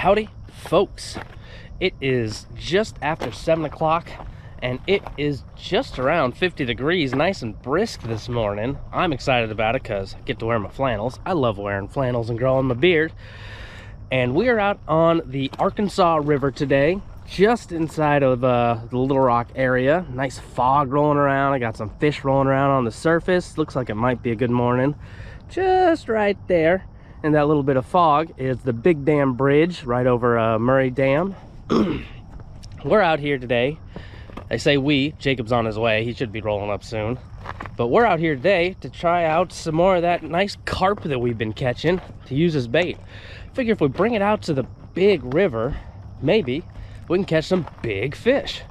Howdy folks, it is just after 7 o'clock and it is just around 50 degrees, nice and brisk this morning. I'm excited about it because I get to wear my flannels. I love wearing flannels and growing my beard. And we are out on the Arkansas River today, just inside of the Little Rock area. Nice fog rolling around. I got some fish rolling around on the surface. Looks like it might be a good morning. Just right there in that little bit of fog is the Big Dam Bridge right over Murray Dam. We're out here today. I say we, Jacob's on his way. He should be rolling up soon. But we're out here today to try out some more of that nice carp that we've been catching to use as bait. Figure if we bring it out to the big river, maybe we can catch some big fish.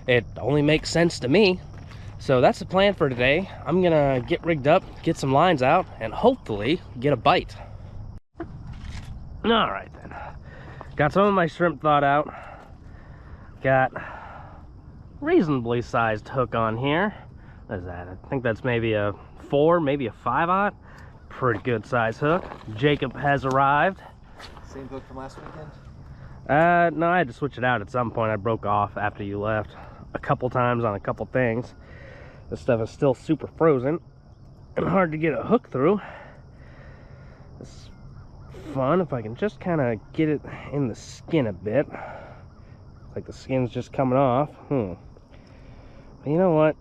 It only makes sense to me. So that's the plan for today. I'm gonna get rigged up, get some lines out, and hopefully get a bite. All right then. Got some of my shrimp thawed out. Got reasonably sized hook on here. What is that? I think that's maybe a 4, maybe a 5/0. Pretty good size hook. Jacob has arrived. Same hook from last weekend? No, I had to switch it out at some point. I broke off after you left a couple times on a couple things. This stuff is still super frozen and hard to get a hook through. It's fun if I can just kind of get it in the skin a bit. Like the skin's just coming off. But you know what?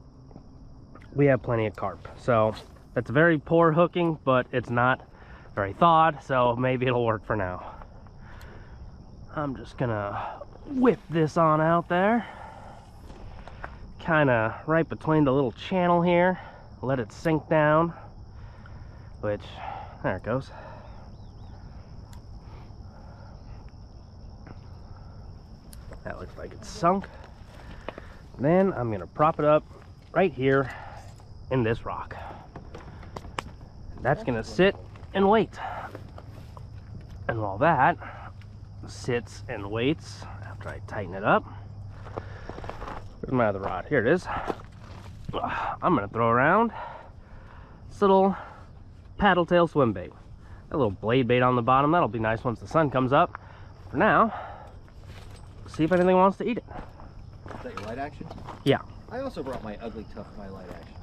We have plenty of carp. So that's very poor hooking, but it's not very thawed, so maybe it'll work for now. I'm just gonna whip this on out there. Kind of right between the little channel here. Let it sink down. Which, there it goes. That looks like it's sunk. Then I'm gonna prop it up right here in this rock. That's gonna sit and wait. And while that sits and waits, after I tighten it up, where's my other rod? Here it is. I'm gonna throw around this little paddle tail swim bait. A little blade bait on the bottom. That'll be nice once the sun comes up. For now, see if anything wants to eat it. Is that your light action? Yeah. I also brought my Ugly Tough, my light action.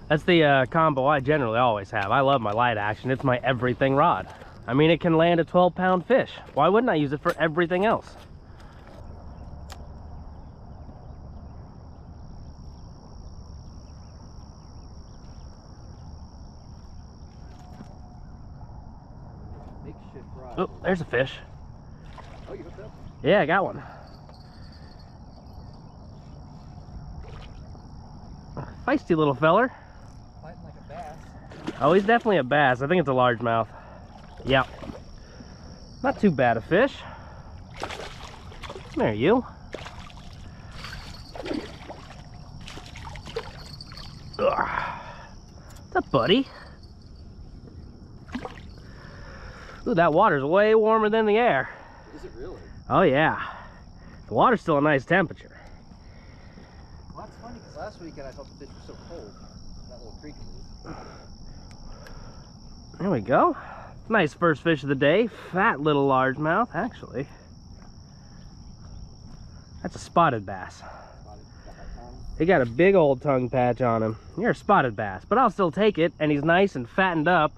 That's the combo I generally always have. I love my light action. It's my everything rod. I mean, it can land a 12-pound fish. Why wouldn't I use it for everything else? Makeshift rod. Oh, there's a fish. Oh, you hooked up? Yeah, I got one. Feisty little feller. Fighting like a bass. Oh, he's definitely a bass. I think it's a largemouth. Yep. Not too bad a fish. There you. What's up, buddy? Ooh, that water's way warmer than the air. Is it really? Oh yeah. The water's still a nice temperature. Well, that's funny because last weekend I thought the fish was so cold. That little creek was. There we go. Nice first fish of the day. Fat little largemouth, actually. That's a spotted bass. He got a big old tongue patch on him. You're a spotted bass, but I'll still take it, and he's nice and fattened up,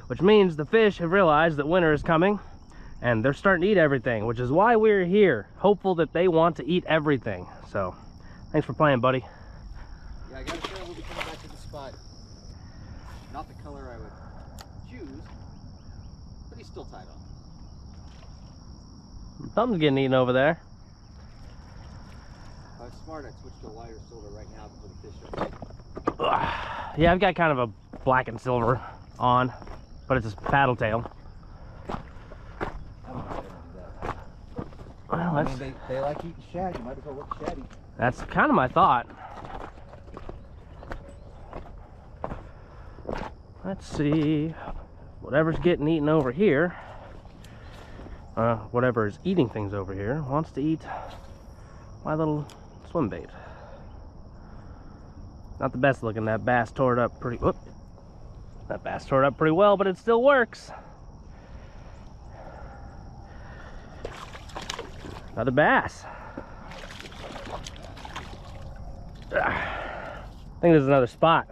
which means the fish have realized that winter is coming, and they're starting to eat everything, which is why we're here, hopeful that they want to eat everything. So, thanks for playing, buddy. Yeah, I gotta say I will be coming back to the spot. Not the color I would choose, but he's still tied on. Something's getting eaten over there. If I was smart, I'd switch to a lighter silver right now before the fish are big. Yeah, I've got kind of a black and silver on, but it's a paddle tail. I don't know if they do that. Well, I mean, they like eating shad. You might as well look shaddy. that's kind of my thought. Let's see. Whatever's getting eaten over here, whatever is eating things over here, wants to eat my little swim bait. Not the best looking. That bass tore it up pretty. Whoop. That bass tore it up pretty well, but it still works. Another bass. I think there's another spot.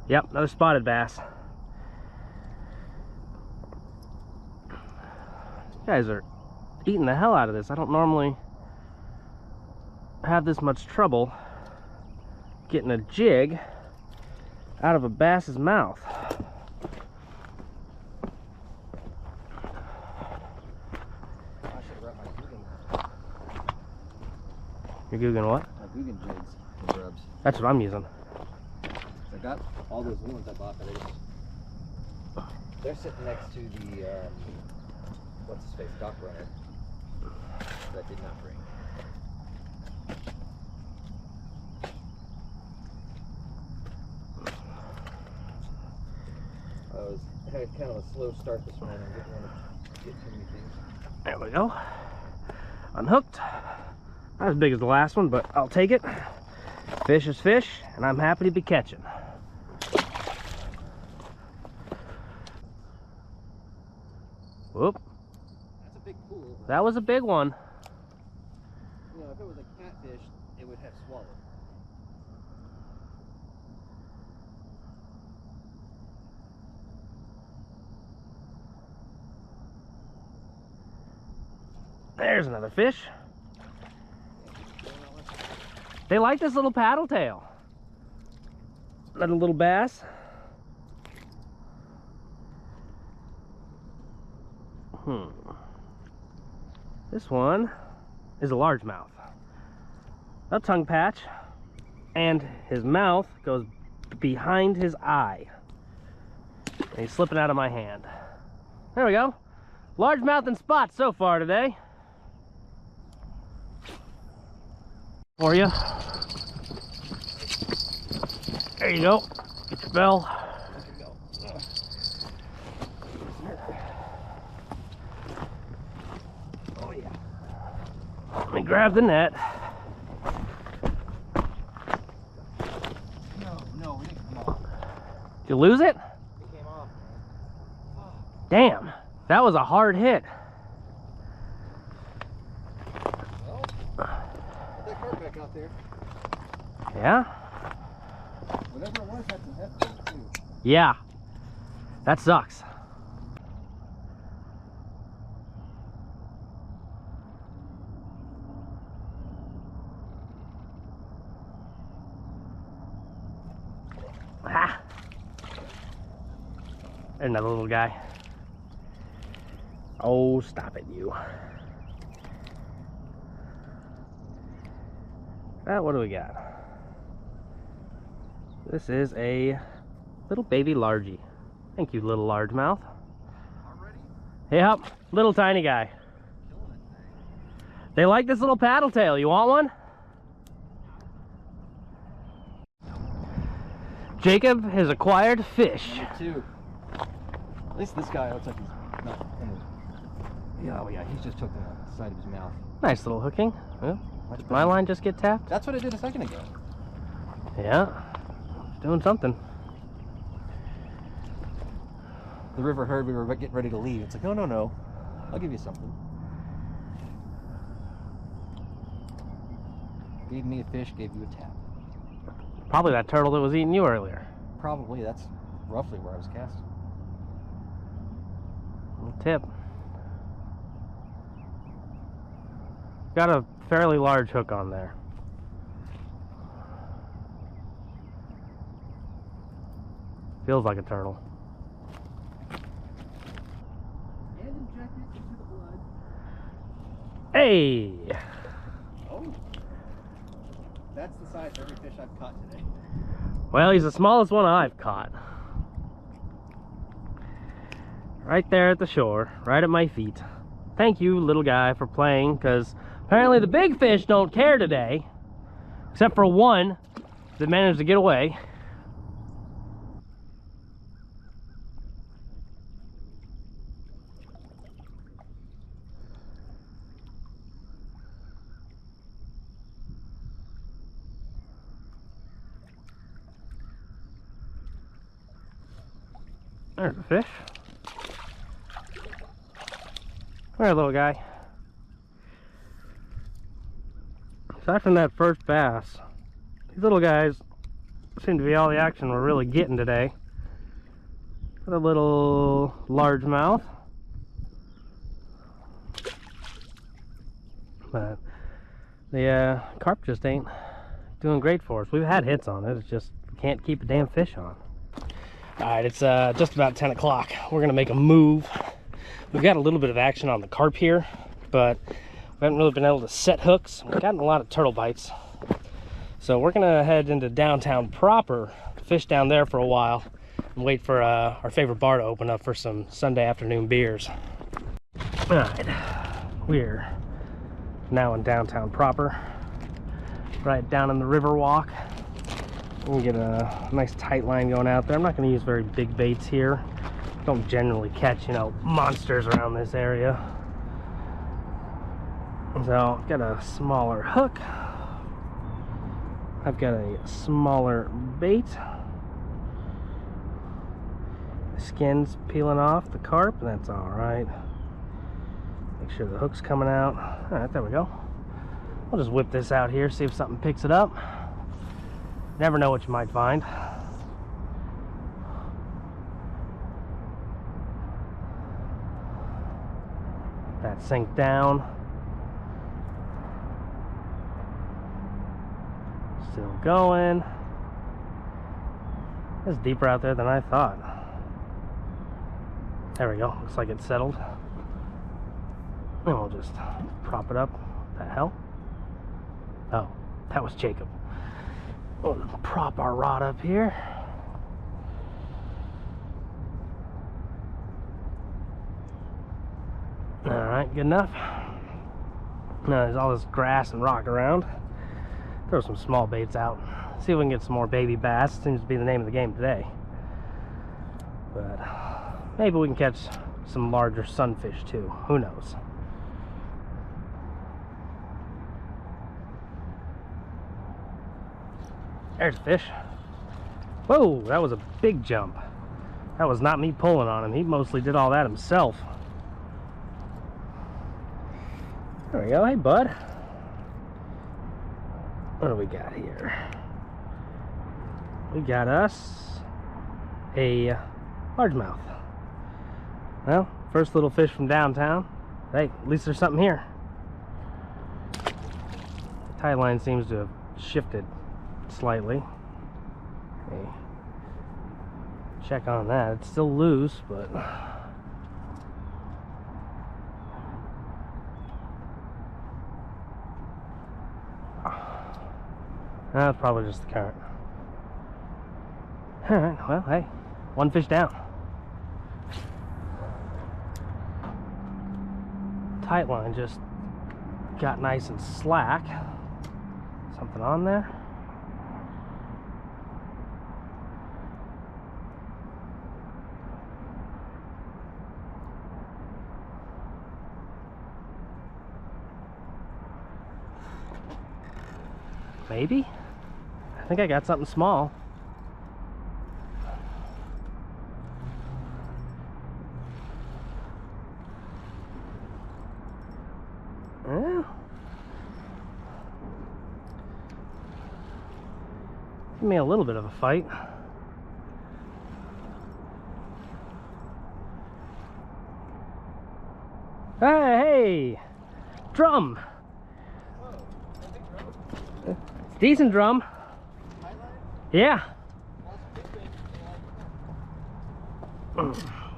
Yep, another spotted bass. You guys are eating the hell out of this. I don't normally have this much trouble getting a jig out of a bass's mouth. I should have brought my Guggen. You're Googling what? My Guggen jigs and rubs. That's what I'm using. I got all those new ones I bought, but they're sitting next to the what's his face, dock runner that did not bring. I had kind of a slow start this morning. Didn't want to get too many things. There we go. Unhooked. Not as big as the last one, but I'll take it. Fish is fish, and I'm happy to be catching. Whoop. That's a big pool. That was a big one. You know, if it was a catfish, it would have swallowed. There's another fish. They like this little paddle tail. Another little bass. This one is a largemouth. A tongue patch, and his mouth goes behind his eye. And he's slipping out of my hand. There we go. Largemouth and spots so far today. For you. There you go. Get your bell. Oh yeah. Let me grab the net. No, we didn't come off. Did you lose it? It came off, man. Oh. Damn, that was a hard hit. Well, put that cart back out there. Yeah? Whatever it was had some heft to it too. Yeah. That sucks. Ah. There's another little guy. Oh, stop it, you. What do we got? This is a little baby largie. Thank you, little largemouth. Already? Yep, little tiny guy. Killing it. They like this little paddle tail. You want one? Jacob has acquired fish. Me too. At least this guy looks like he's not in his... Yeah, well, yeah, he's just took the side of his mouth. Nice little hooking. Well, Much did better. my line just get tapped? That's what I did a second ago. Yeah, doing something. The river heard we were getting ready to leave. It's like, no, no, no. I'll give you something. Gave me a fish, gave you a tap. Probably that turtle that was eating you earlier. Probably, that's roughly where I was casting. Little tip. Got a fairly large hook on there. Feels like a turtle. And inject it into the blood. Hey! Oh. That's the size of every fish I've caught today. Well, he's the smallest one I've caught. Right there at the shore, right at my feet. Thank you, little guy, for playing, because apparently the big fish don't care today, except for one that managed to get away. There's a fish. There, little guy. Aside from that first bass, these little guys seem to be all the action we're really getting today. Got a little largemouth. But the carp just ain't doing great for us. We've had hits on it, it's just can't keep a damn fish on. Alright, it's just about 10 o'clock. We're gonna make a move. We've got a little bit of action on the carp here, but we haven't really been able to set hooks. We've gotten a lot of turtle bites. So we're gonna head into downtown proper, fish down there for a while, and wait for our favorite bar to open up for some Sunday afternoon beers. Alright, we're now in downtown proper, right down in the river walk. We'll get a nice tight line going out there. I'm not going to use very big baits here. Don't generally catch, you know, monsters around this area. So I've got a smaller hook. I've got a smaller bait. The skin's peeling off the carp, and that's all right. Make sure the hook's coming out. All right, there we go. I'll just whip this out here, see if something picks it up. Never know what you might find. That sink down. Still going. It's deeper out there than I thought. There we go. Looks like it's settled. And we'll just prop it up. What the hell? Oh, that was Jacob. We'll prop our rod up here. Alright, good enough. Now there's all this grass and rock around. Throw some small baits out. See if we can get some more baby bass. Seems to be the name of the game today. But maybe we can catch some larger sunfish too. Who knows? There's a fish. Whoa, that was a big jump. That was not me pulling on him. He mostly did all that himself. There we go. Hey, bud. What do we got here? We got us a largemouth. Well, first little fish from downtown. Hey, at least there's something here. The tide line seems to have shifted slightly. Okay. Check on that. It's still loose, but that's probably just the current. Alright, well, hey, one fish down. Tight line just got nice and slack. Something on there? Maybe? I think I got something small. Yeah. Give me a little bit of a fight. Hey! Drum! Decent drum. Yeah.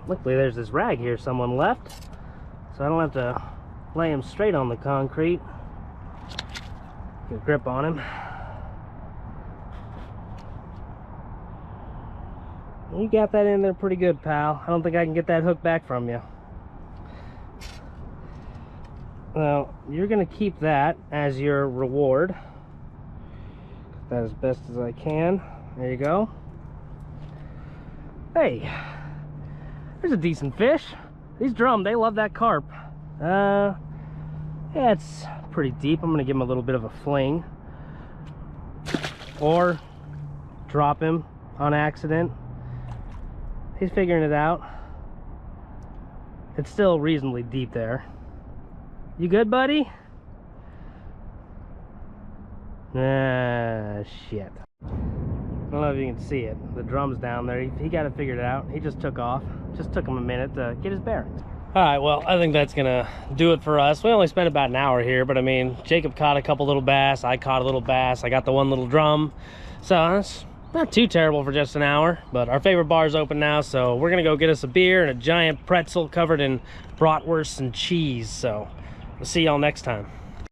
Luckily there's this rag here someone left, so I don't have to lay him straight on the concrete. Get a grip on him. You got that in there pretty good, pal. I don't think I can get that hook back from you. Well, you're gonna keep that as your reward. That as best as I can. There you go. Hey, there's a decent fish. These drum, they love that carp. Yeah, it's pretty deep. I'm gonna give him a little bit of a fling, or drop him on accident. He's figuring it out. It's still reasonably deep there. You good, buddy? Ah, shit. I don't know if you can see it. The drum's down there. He got it figured out. He just took off. Just took him a minute to get his bearings. All right, well, I think that's gonna do it for us. We only spent about an hour here, but I mean, Jacob caught a couple little bass. I caught a little bass. I got the one little drum. So that's not too terrible for just an hour, but our favorite bar is open now, so we're gonna go get us a beer and a giant pretzel covered in bratwurst and cheese. So we'll see y'all next time.